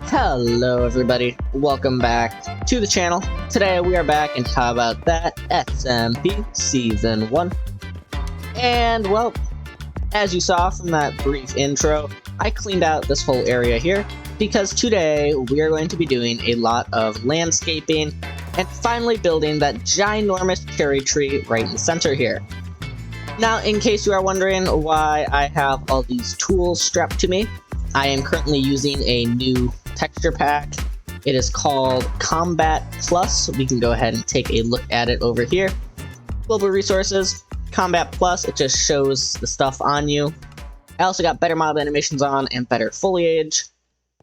Hello everybody, welcome back to the channel. Today we are back and how about that, SMP Season 1. And well, as you saw from that brief intro, I cleaned out this whole area here because today we are going to be doing a lot of landscaping and finally building that ginormous cherry tree right in the center here. Now, in case you are wondering why I have all these tools strapped to me, I am currently using a new texture pack. It is called Combat Plus. We can go ahead and take a look at it over here. Global resources, Combat Plus, it just shows the stuff on you. I also got better mob animations on and better foliage.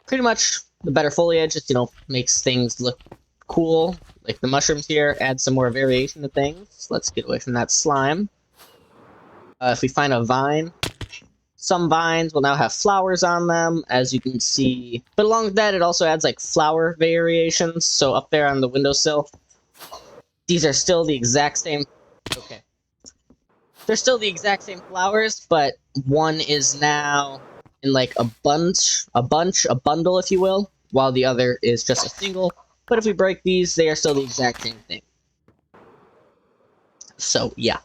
Pretty much the better foliage just, makes things look cool. Like the mushrooms here, add some more variation to things. Let's get away from that slime. If we find a vine, some vines will now have flowers on them, as you can see. But along with that, it also adds like flower variations. So up there on the windowsill, these are still the exact same. Okay. They're still the exact same flowers, but one is now in like a bundle, if you will, while the other is just a single. But if we break these, they are still the exact same thing. So, yeah.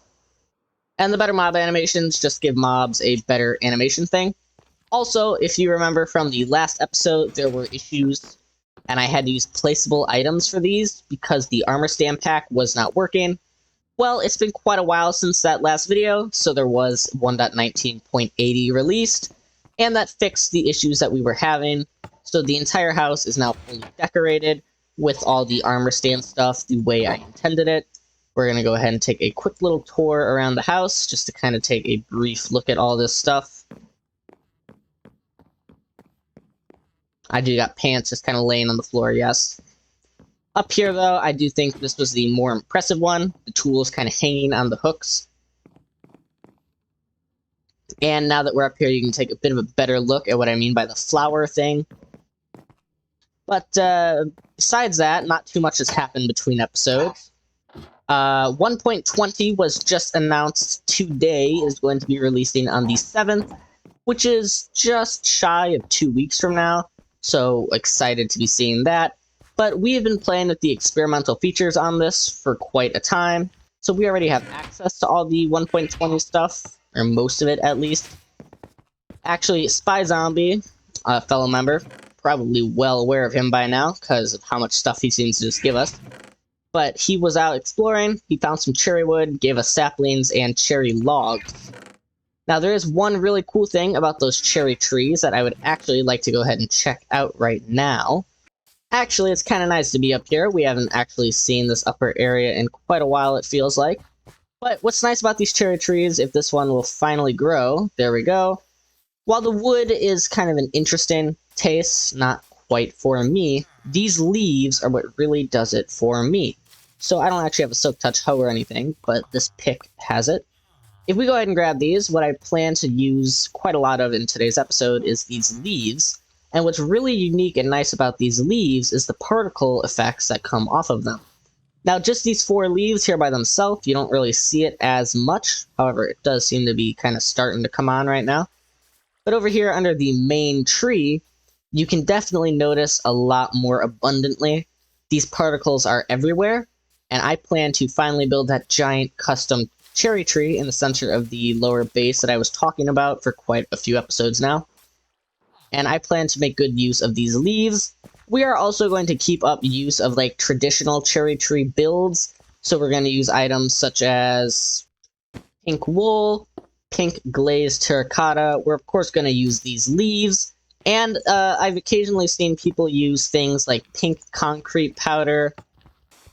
And the better mob animations just give mobs a better animation thing. Also, if you remember from the last episode, there were issues, and I had to use placeable items for these because the armor stand pack was not working. Well, it's been quite a while since that last video, so there was 1.19.80 released, and that fixed the issues that we were having. So the entire house is now fully decorated with all the armor stand stuff the way I intended it. We're going to go ahead and take a quick little tour around the house, just to kind of take a brief look at all this stuff. I do got pants just kind of laying on the floor, yes. Up here, though, I do think this was the more impressive one. The tools kind of hanging on the hooks. And now that we're up here, you can take a bit of a better look at what I mean by the flower thing. But besides that, not too much has happened between episodes. 1.20 was just announced today, is going to be releasing on the 7th, which is just shy of 2 weeks from now, so excited to be seeing that. But we have been playing with the experimental features on this for quite a time, so we already have access to all the 1.20 stuff, or most of it at least. Actually, Spy Zombie, a fellow member, probably well aware of him by now, because of how much stuff he seems to just give us. But he was out exploring, he found some cherry wood, gave us saplings and cherry logs. Now there is one really cool thing about those cherry trees that I would actually like to go ahead and check out right now. Actually, it's kind of nice to be up here. We haven't actually seen this upper area in quite a while, it feels like. But what's nice about these cherry trees, if this one will finally grow, there we go. While the wood is kind of an interesting taste, not quite for me, these leaves are what really does it for me. So I don't actually have a Silk Touch hoe or anything, but this pick has it. If we go ahead and grab these, what I plan to use quite a lot of in today's episode is these leaves. And what's really unique and nice about these leaves is the particle effects that come off of them. Now, just these 4 leaves here by themselves, you don't really see it as much. However, it does seem to be kind of starting to come on right now. But over here under the main tree, you can definitely notice a lot more abundantly. These particles are everywhere. And I plan to finally build that giant custom cherry tree in the center of the lower base that I was talking about for quite a few episodes now. And I plan to make good use of these leaves. We are also going to keep up use of like traditional cherry tree builds. So we're going to use items such as pink wool, pink glazed terracotta. We're of course going to use these leaves. And I've occasionally seen people use things like pink concrete powder.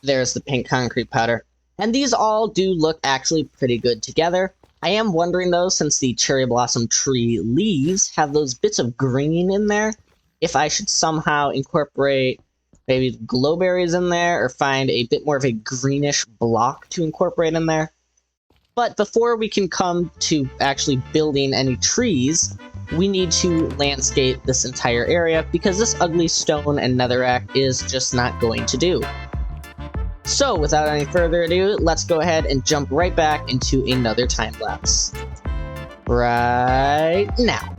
There's the pink concrete powder. And these all do look actually pretty good together. I am wondering though, since the cherry blossom tree leaves have those bits of green in there, if I should somehow incorporate maybe glowberries in there or find a bit more of a greenish block to incorporate in there. But before we can come to actually building any trees, we need to landscape this entire area because this ugly stone and netherrack is just not going to do. So without any further ado, let's go ahead and jump right back into another time lapse. Right now.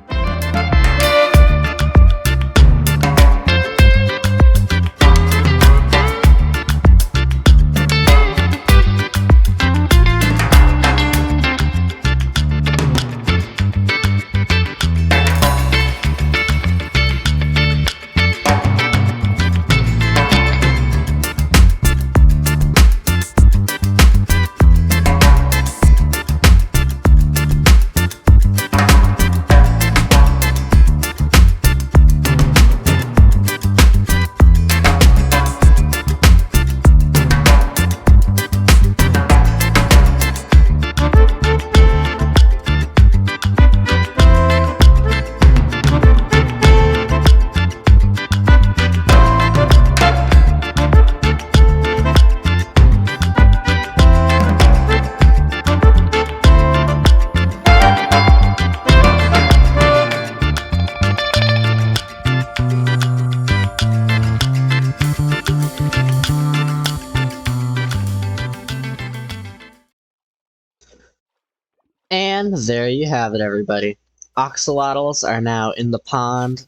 And there you have it, everybody. Axolotls are now in the pond,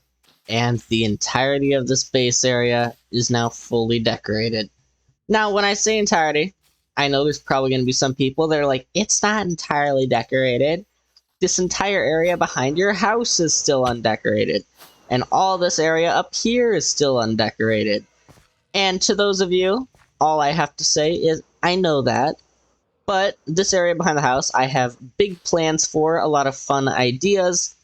and the entirety of this base area is now fully decorated. Now, when I say entirety, I know there's probably going to be some people that are like, it's not entirely decorated. This entire area behind your house is still undecorated, and all this area up here is still undecorated. And to those of you, all I have to say is, I know that. But this area behind the house, I have big plans for, a lot of fun ideas,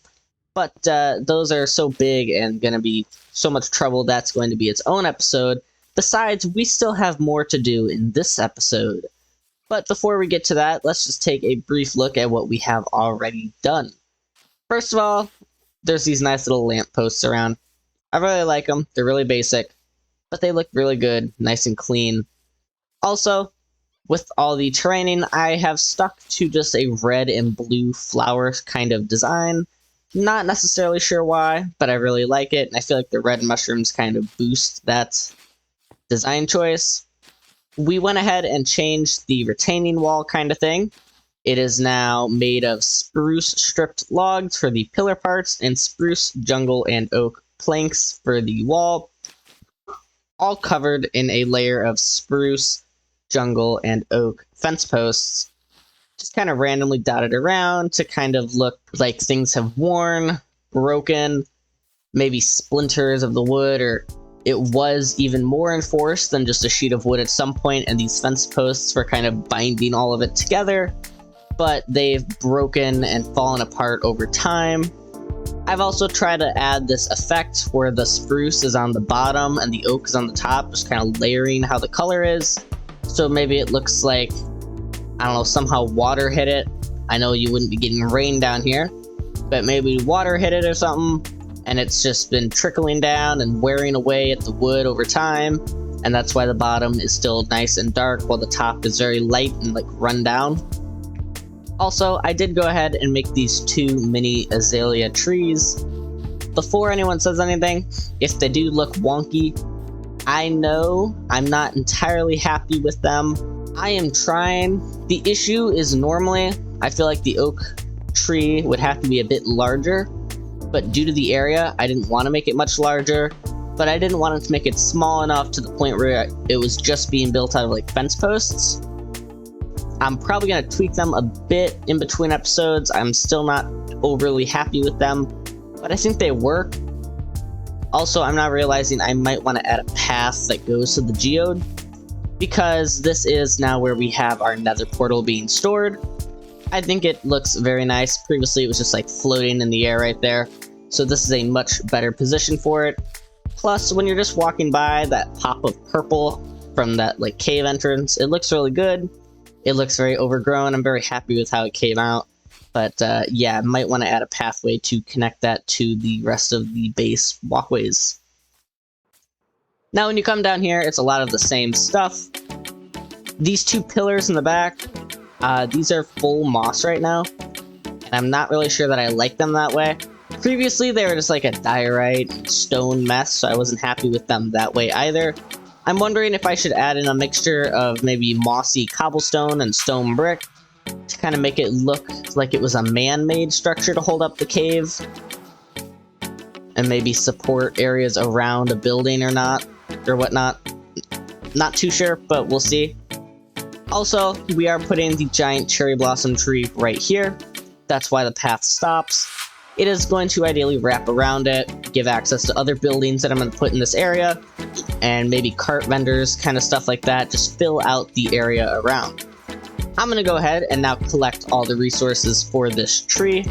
but those are so big and going to be so much trouble, that's going to be its own episode. Besides, we still have more to do in this episode. But before we get to that, let's just take a brief look at what we have already done. First of all, there's these nice little lampposts around. I really like them. They're really basic, but they look really good, nice and clean. Also, with all the terraining, I have stuck to just a red and blue flower kind of design. Not necessarily sure why, but I really like it, and I feel like the red mushrooms kind of boost that design choice. We went ahead and changed the retaining wall kind of thing. It is now made of spruce stripped logs for the pillar parts, and spruce, jungle, and oak planks for the wall, all covered in a layer of spruce, jungle, and oak fence posts, just kind of randomly dotted around to kind of look like things have worn, broken, maybe splinters of the wood, or it was even more enforced than just a sheet of wood at some point, and these fence posts were kind of binding all of it together, but they've broken and fallen apart over time. I've also tried to add this effect where the spruce is on the bottom and the oak is on the top, just kind of layering how the color is. So maybe it looks like, I don't know, somehow water hit it. I know you wouldn't be getting rain down here, but maybe water hit it or something, and it's just been trickling down and wearing away at the wood over time, and that's why the bottom is still nice and dark while the top is very light and like run down. Also, I did go ahead and make these two mini azalea trees. Before anyone says anything, if they do look wonky, I know I'm not entirely happy with them. I am trying. The issue is normally, I feel like the oak tree would have to be a bit larger, but due to the area, I didn't want to make it much larger, but I didn't want it to make it small enough to the point where it was just being built out of like fence posts. I'm probably going to tweak them a bit in between episodes. I'm still not overly happy with them, but I think they work. Also, I'm not realizing I might want to add a path that goes to the geode, because this is now where we have our nether portal being stored. I think it looks very nice. Previously, it was just like floating in the air right there, so this is a much better position for it. Plus, when you're just walking by, that pop of purple from that like cave entrance, it looks really good. It looks very overgrown. I'm very happy with how it came out. But yeah, I might want to add a pathway to connect that to the rest of the base walkways. Now when you come down here, it's a lot of the same stuff. These two pillars in the back, these are full moss right now, and I'm not really sure that I like them that way. Previously, they were just like a diorite stone mess, so I wasn't happy with them that way either. I'm wondering if I should add in a mixture of maybe mossy cobblestone and stone brick to kind of make it look like it was a man-made structure to hold up the cave, and maybe support areas around a building or not, or whatnot. Not too sure, but we'll see. Also, we are putting the giant cherry blossom tree right here. That's why the path stops. It is going to ideally wrap around it, give access to other buildings that I'm going to put in this area, and maybe cart vendors, kind of stuff like that, just fill out the area around. I'm going to go ahead and now collect all the resources for this tree.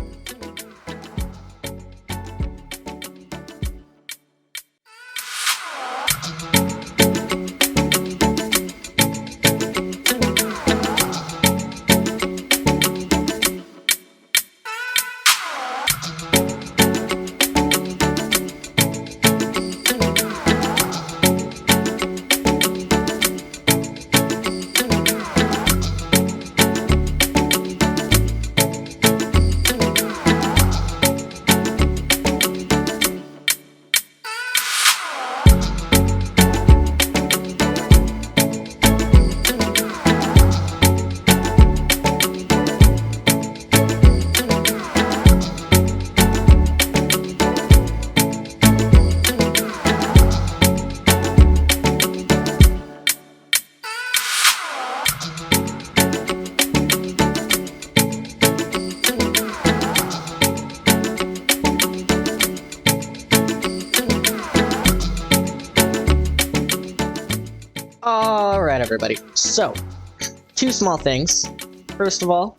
Alright everybody, so, two small things. First of all,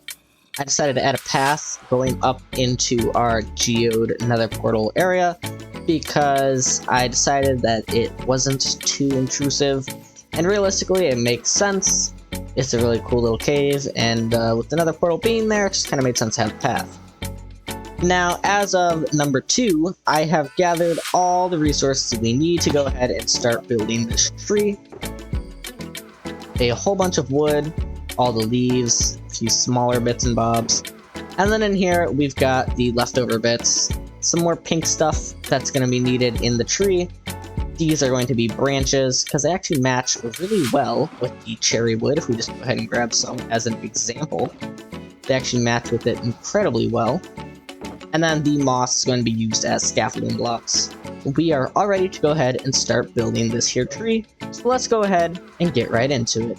I decided to add a path going up into our geode nether portal area because I decided that it wasn't too intrusive, and realistically it makes sense. It's a really cool little cave, and with the nether portal being there, it just kind of made sense to have a path. Now, as of number 2, I have gathered all the resources we need to go ahead and start building this tree. A whole bunch of wood, all the leaves, a few smaller bits and bobs. And then in here, we've got the leftover bits, some more pink stuff that's going to be needed in the tree. These are going to be branches, because they actually match really well with the cherry wood. If we just go ahead and grab some as an example, they actually match with it incredibly well. And then the moss is going to be used as scaffolding blocks. We are all ready to go ahead and start building this here tree, so let's go ahead and get right into it.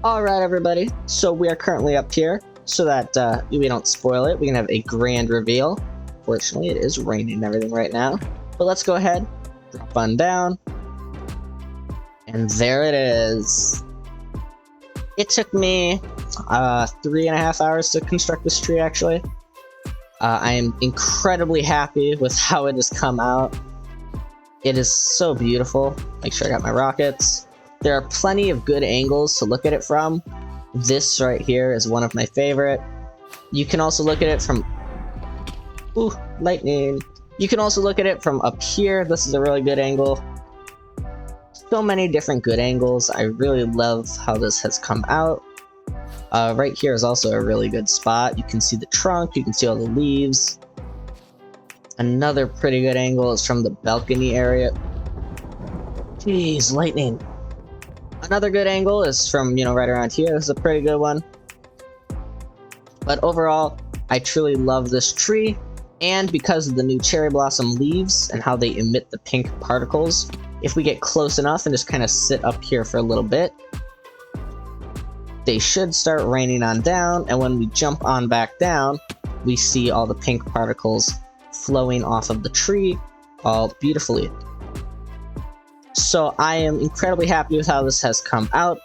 Alright everybody, so we are currently up here, so that we don't spoil it, we can have a grand reveal. Fortunately, it is raining and everything right now, but let's go ahead, drop on down, and there it is. It took me 3.5 hours to construct this tree, actually. I am incredibly happy with how it has come out. It is so beautiful. Make sure I got my rockets. There are plenty of good angles to look at it from. This right here is one of my favorite. You can also look at it from... Ooh, lightning. You can also look at it from up here. This is a really good angle. So many different good angles. I really love how this has come out. Right here is also a really good spot. You can see the trunk, you can see all the leaves. Another pretty good angle is from the balcony area. Jeez, lightning. Another good angle is from, right around here. This is a pretty good one. But overall, I truly love this tree. And because of the new cherry blossom leaves and how they emit the pink particles, if we get close enough and just kind of sit up here for a little bit, they should start raining on down. And when we jump on back down, we see all the pink particles flowing off of the tree all beautifully. So I am incredibly happy with how this has come out.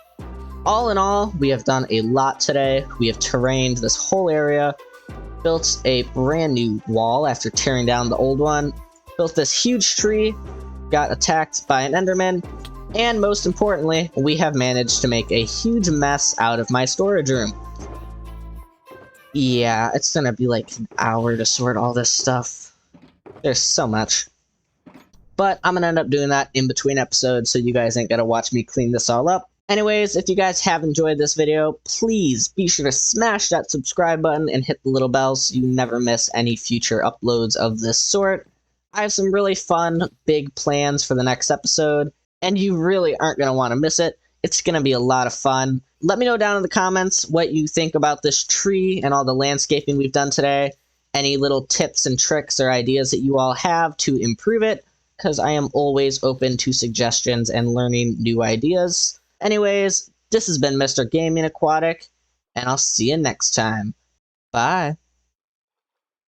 All in all, we have done a lot today. We have terrained this whole area, built a brand new wall after tearing down the old one, built this huge tree, got attacked by an enderman, and most importantly, we have managed to make a huge mess out of my storage room. Yeah, it's gonna be like an hour to sort all this stuff. There's so much. But I'm gonna end up doing that in between episodes, so you guys ain't gotta watch me clean this all up. Anyways, if you guys have enjoyed this video, please be sure to smash that subscribe button and hit the little bell so you never miss any future uploads of this sort. I have some really fun, big plans for the next episode, and you really aren't going to want to miss it. It's going to be a lot of fun. Let me know down in the comments what you think about this tree and all the landscaping we've done today. Any little tips and tricks or ideas that you all have to improve it, because I am always open to suggestions and learning new ideas. Anyways, this has been Mr. Gaming Aquatic, and I'll see you next time. Bye.